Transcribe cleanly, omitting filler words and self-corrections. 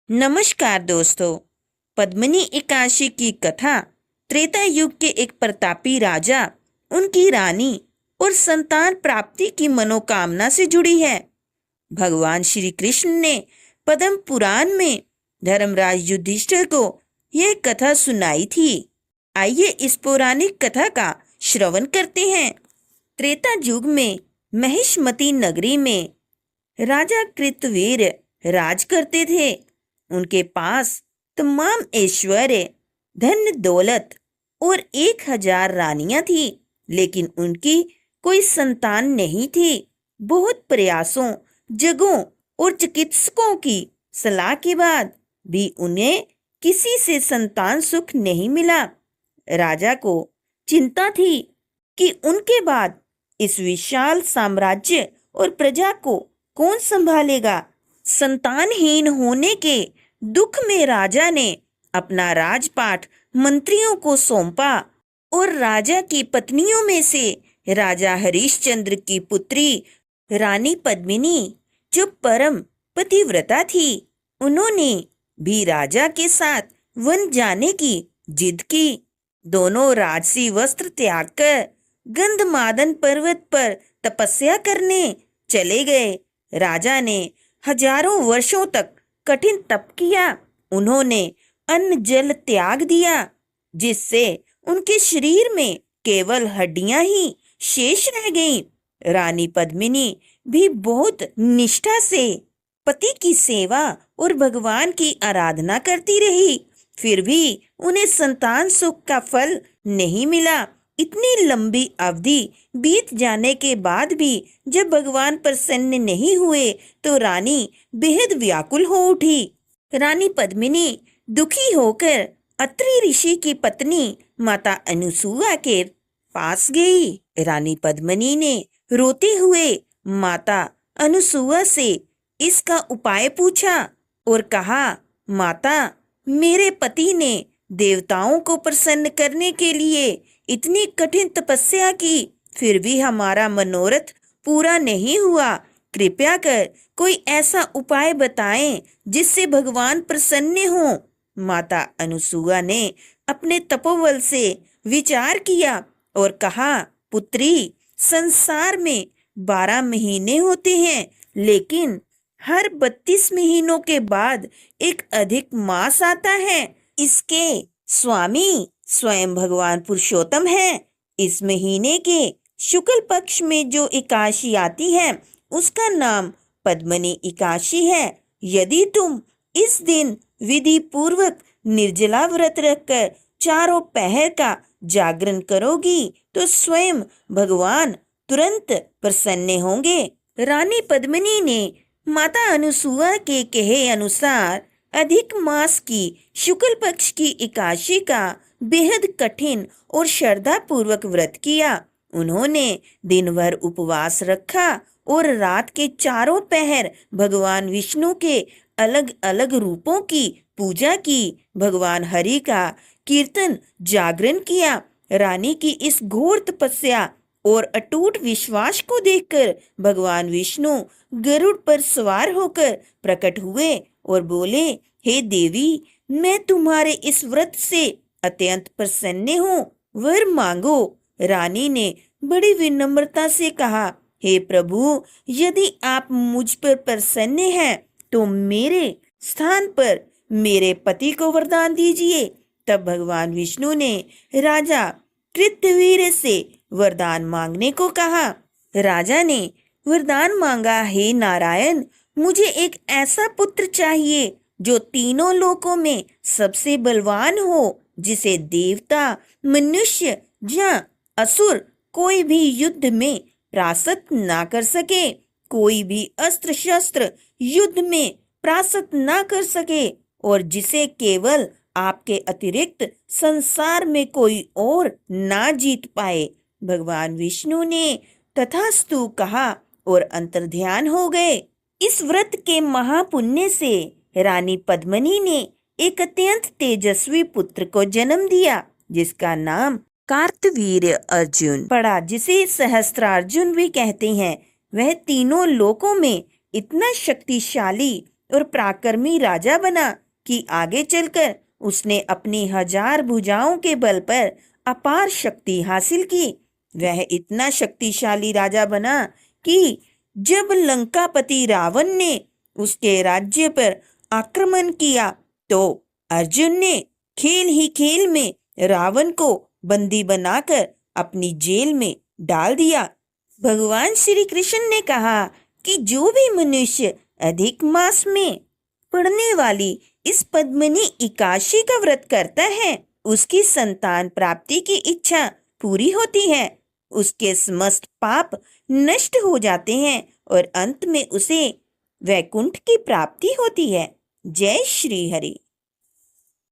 नमस्कार दोस्तों। पद्मिनी एकादशी की कथा त्रेता युग के एक प्रतापी राजा, उनकी रानी और संतान प्राप्ति की मनोकामना से जुड़ी है। भगवान श्री कृष्ण ने पद्म पुराण में धर्मराज युधिष्ठिर को यह कथा सुनाई थी। आइए इस पौराणिक कथा का श्रवण करते हैं। त्रेता युग में महिष्मती नगरी में राजा कृतवीर राज करते थे। उनके पास तमाम ऐश्वर्य, धन दौलत और 1000 रानियां थी, लेकिन उनकी कोई संतान नहीं थी। बहुत प्रयासों, जगों और चिकित्सकों की सलाह के बाद भी उन्हें किसी से संतान सुख नहीं मिला। राजा को चिंता थी कि उनके बाद इस विशाल साम्राज्य और प्रजा को कौन संभालेगा। संतानहीन होने के दुख में राजा ने अपना राजपाट मंत्रियों को सौंपा और राजा की पत्नियों में से राजा हरिश्चंद्र की पुत्री रानी पद्मिनी, जो परम पतिव्रता थी, उन्होंने भी राजा के साथ वन जाने की जिद की। दोनों राजसी वस्त्र त्याग कर गंधमादन पर्वत पर तपस्या करने चले गए। राजा ने हजारों वर्षों तक कठिन तप किया। उन्होंने अन्न जल त्याग दिया, जिससे उनके शरीर में केवल हड्डियां ही शेष रह गईं। रानी पद्मिनी भी बहुत निष्ठा से पति की सेवा और भगवान की आराधना करती रही, फिर भी उन्हें संतान सुख का फल नहीं मिला। इतनी लंबी अवधि बीत जाने के बाद भी जब भगवान प्रसन्न नहीं हुए तो रानी बेहद व्याकुल हो उठी। रानी पद्मिनी दुखी होकर अत्रि ऋषि की पत्नी माता अनुसुआ के पास गई। रानी पद्मिनी ने रोते हुए माता अनुसुआ से इसका उपाय पूछा और कहा, माता, मेरे पति ने देवताओं को प्रसन्न करने के लिए इतनी कठिन तपस्या की, फिर भी हमारा मनोरथ पूरा नहीं हुआ। कृपया कर कोई ऐसा उपाय बताएं जिससे भगवान प्रसन्न हो। माता अनुसुआ ने अपने तपोबल से विचार किया और कहा, पुत्री, संसार में 12 महीने होते हैं, लेकिन हर 32 महीनों के बाद एक अधिक मास आता है। इसके स्वामी स्वयं भगवान पुरुषोत्तम है। इस महीने के शुक्ल पक्ष में जो एकादशी आती है उसका नाम पद्मिनी एकादशी है। यदि तुम इस दिन विधि पूर्वक निर्जला व्रत रखकर चारों पहर का जागरण करोगी तो स्वयं भगवान तुरंत प्रसन्न होंगे। रानी पद्मिनी ने माता अनुसुआ के कहे अनुसार अधिक मास की शुक्ल पक्ष की एकादशी का बेहद कठिन और श्रद्धा पूर्वक व्रत किया। उन्होंने दिन भर उपवास रखा और रात के चारों पहर भगवान विष्णु के अलग अलग रूपों की पूजा की। भगवान हरि का कीर्तन, जागरण किया। रानी की इस घोर तपस्या और अटूट विश्वास को देखकर भगवान विष्णु गरुड़ पर सवार होकर प्रकट हुए और बोले, हे देवी, मैं तुम्हारे इस व्रत से अत्यंत प्रसन्न हूँ, वर मांगो। रानी ने बड़ी विनम्रता से कहा, हे प्रभु, यदि आप मुझ पर प्रसन्न हैं तो मेरे स्थान पर मेरे पति को वरदान दीजिए। तब भगवान विष्णु ने राजा कृतवीर से वरदान मांगने को कहा। राजा ने वरदान मांगा, हे नारायण, मुझे एक ऐसा पुत्र चाहिए जो तीनों लोकों में सबसे बलवान हो, जिसे देवता, मनुष्य या असुर कोई भी युद्ध में परास्त ना कर सके, कोई भी अस्त्र शस्त्र युद्ध में परास्त ना कर सके, और जिसे केवल आपके अतिरिक्त संसार में कोई और ना जीत पाए। भगवान विष्णु ने तथास्तु कहा और अंतर्ध्यान हो गए। इस व्रत के महापुण्य से रानी पद्मिनी ने एक अत्यंत तेजस्वी पुत्र को जन्म दिया, जिसका नाम कार्तवीर्य अर्जुन पड़ा, जिसे सहस्त्रार्जुन भी कहते हैं। वह तीनों लोकों में इतना शक्तिशाली और पराक्रमी राजा बना कि आगे चलकर उसने अपनी 1000 भुजाओं के बल पर अपार शक्ति हासिल की। वह इतना शक्तिशाली राजा बना कि जब लंकापति रावण ने उसके राज्य पर आक्रमण किया तो अर्जुन ने खेल ही खेल में रावण को बंदी बनाकर अपनी जेल में डाल दिया। भगवान श्री कृष्ण ने कहा कि जो भी मनुष्य अधिक मास में पड़ने वाली इस पद्मिनी एकादशी का व्रत करता है उसकी संतान प्राप्ति की इच्छा पूरी होती है, उसके समस्त पाप नष्ट हो जाते हैं और अंत में उसे वैकुंठ की प्राप्ति होती है। जय श्री हरि।